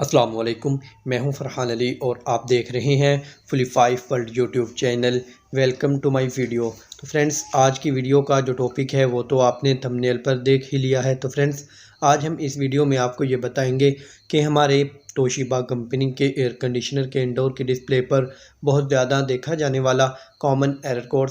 अस्सलाम वालेकुम। मैं हूं फ़रहान अली और आप देख रहे हैं fully 5 world YouTube channel. Welcome to my video. तो फ्रेंड्स, आज की वीडियो का जो टॉपिक है वो तो आपने थंबनेल पर देख ही लिया है। तो फ्रेंड्स, आज हम इस वीडियो में आपको ये बताएंगे कि हमारे तोशिबा कंपनी के एयर कंडीशनर के इंडोर के डिस्प्ले पर बहुत ज़्यादा देखा जाने वाला कॉमन एरर कोड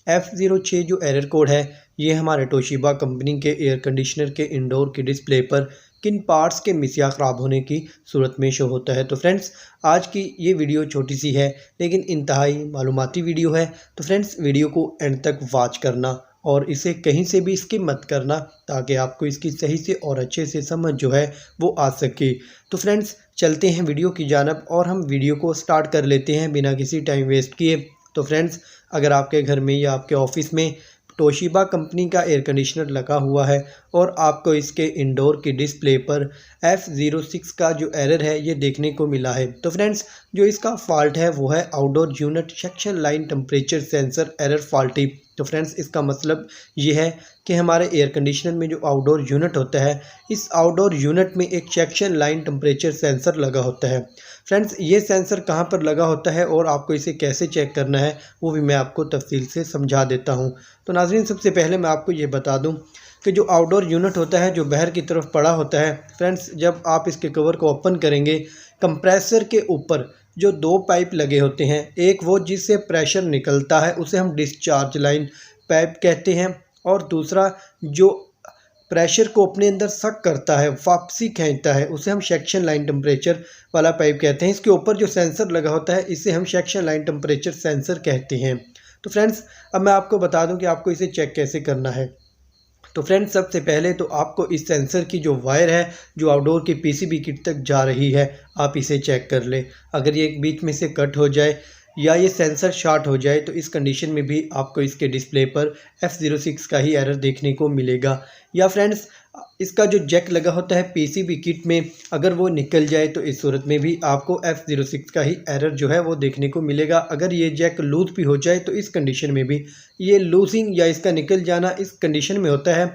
F06 जो एरर कोड है, ये हमारे तोशिबा कंपनी के एयर कंडीशनर के इंडोर के डिस्प्ले पर किन पार्ट्स के मिस या ख़राब होने की सूरत में शो होता है। तो फ्रेंड्स, आज की ये वीडियो छोटी सी है लेकिन इंतहाई मालूमाती वीडियो है। तो फ्रेंड्स, वीडियो को एंड तक वॉच करना और इसे कहीं से भी स्किप मत करना ताकि आपको इसकी सही से और अच्छे से समझ जो है वो आ सके। तो फ्रेंड्स, चलते हैं वीडियो की जानब और हम वीडियो को स्टार्ट कर लेते हैं बिना किसी टाइम वेस्ट किए। तो फ्रेंड्स, अगर आपके घर में या आपके ऑफिस में तोशिबा कंपनी का एयर कंडीशनर लगा हुआ है और आपको इसके इंडोर की डिस्प्ले पर F06 का जो एरर है ये देखने को मिला है, तो फ्रेंड्स, जो इसका फॉल्ट है वो है outdoor unit section line temperature sensor error faulty. तो फ्रेंड्स, इसका मतलब ये है कि हमारे एयर कंडीशनर में जो आउटडोर यूनिट होता है, इस आउटडोर यूनिट में एक सेक्शन लाइन टेम्परेचर सेंसर लगा होता है। फ्रेंड्स, ये सेंसर कहाँ पर लगा होता है और आपको इसे कैसे चेक करना है वो भी मैं आपको तफसील से समझा देता हूँ। तो नाज़रीन, सबसे पहले मैं आपको ये बता दूँ कि जो आउटडोर यूनिट होता है जो बाहर की तरफ पड़ा होता है, फ्रेंड्स, जब आप इसके कवर को ओपन करेंगे, कंप्रेसर के ऊपर जो दो पाइप लगे होते हैं, एक वो जिससे प्रेशर निकलता है उसे हम डिस्चार्ज लाइन पाइप कहते हैं, और दूसरा जो प्रेशर को अपने अंदर सक करता है, वापसी खींचता है, उसे हम सेक्शन लाइन टेम्परेचर वाला पाइप कहते हैं। इसके ऊपर जो सेंसर लगा होता है इसे हम सेक्शन लाइन टेम्परेचर सेंसर कहते हैं। तो फ्रेंड्स, अब मैं आपको बता दूं कि आपको इसे चेक कैसे करना है। तो फ्रेंड्स, सबसे पहले तो आपको इस सेंसर की जो वायर है जो आउटडोर की पीसीबी किट तक जा रही है, आप इसे चेक कर लें। अगर ये बीच में से कट हो जाए या ये सेंसर शॉर्ट हो जाए तो इस कंडीशन में भी आपको इसके डिस्प्ले पर F06 का ही एरर देखने को मिलेगा। या फ्रेंड्स, इसका जो जैक लगा होता है पीसीबी किट में, अगर वो निकल जाए तो इस सूरत में भी आपको F06 का ही एरर जो है वो देखने को मिलेगा। अगर ये जैक लूज भी हो जाए तो इस कंडीशन में भी ये लूजिंग या इसका निकल जाना इस कंडीशन में होता है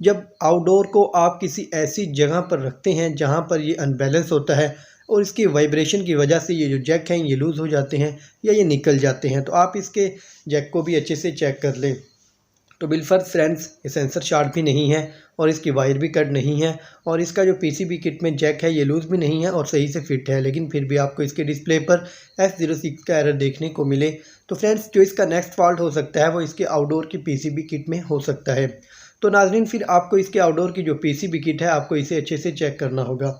जब आउटडोर को आप किसी ऐसी जगह पर रखते हैं जहाँ पर ये अनबैलेंस होता है और इसकी वाइब्रेशन की वजह से ये जो जैक हैं ये लूज़ हो जाते हैं या ये निकल जाते हैं। तो आप इसके जैक को भी अच्छे से चेक कर लें। तो बिलफर्ज फ्रेंड्स, ये सेंसर शॉर्ट भी नहीं है और इसकी वायर भी कट नहीं है और इसका जो पीसीबी किट में जैक है ये लूज़ भी नहीं है और सही से फिट है, लेकिन फिर भी आपको इसके डिस्प्ले पर F06 का एरर देखने को मिले। तो फ्रेंड्स, जो इसका नेक्स्ट फॉल्ट हो सकता है वो इसके आउटडोर की पीसीबी किट में हो सकता है। तो नाज़रीन, फिर आपको इसके आउटडोर की जो पीसीबी किट है आपको इसे अच्छे से चेक करना होगा।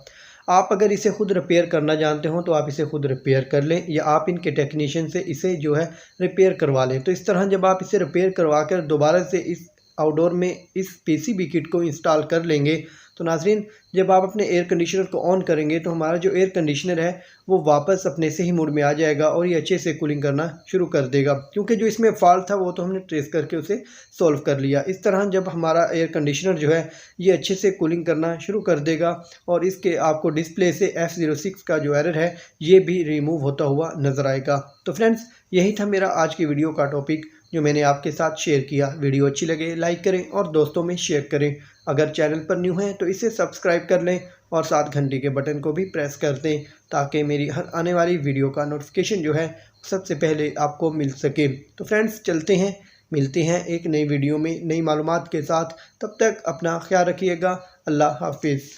आप अगर इसे खुद रिपेयर करना जानते हो तो आप इसे खुद रिपेयर कर लें या आप इनके टेक्नीशियन से इसे जो है रिपेयर करवा लें। तो इस तरह जब आप इसे रिपेयर करवा कर दोबारा से इस आउटडोर में इस पीसीबी किट को इंस्टॉल कर लेंगे तो नाज़रीन, जब आप अपने एयर कंडीशनर को ऑन करेंगे तो हमारा जो एयर कंडीशनर है वो वापस अपने से ही मोड में आ जाएगा और ये अच्छे से कूलिंग करना शुरू कर देगा, क्योंकि जो इसमें फॉल्ट था वो तो हमने ट्रेस करके उसे सॉल्व कर लिया। इस तरह जब हमारा एयर कंडीशनर जो है ये अच्छे से कूलिंग करना शुरू कर देगा और इसके आपको डिस्प्ले से F06 का जो एरर है ये भी रिमूव होता हुआ नज़र आएगा। तो फ्रेंड्स, यही था मेरा आज की वीडियो का टॉपिक जो मैंने आपके साथ शेयर किया। वीडियो अच्छी लगे लाइक करें और दोस्तों में शेयर करें। अगर चैनल पर न्यू हैं तो इसे सब्सक्राइब कर लें और साथ घंटी के बटन को भी प्रेस कर दें ताकि मेरी हर आने वाली वीडियो का नोटिफिकेशन जो है सबसे पहले आपको मिल सके। तो फ्रेंड्स, चलते हैं, मिलते हैं एक नई वीडियो में नई मालूमात के साथ। तब तक अपना ख्याल रखिएगा। अल्लाह हाफिज़।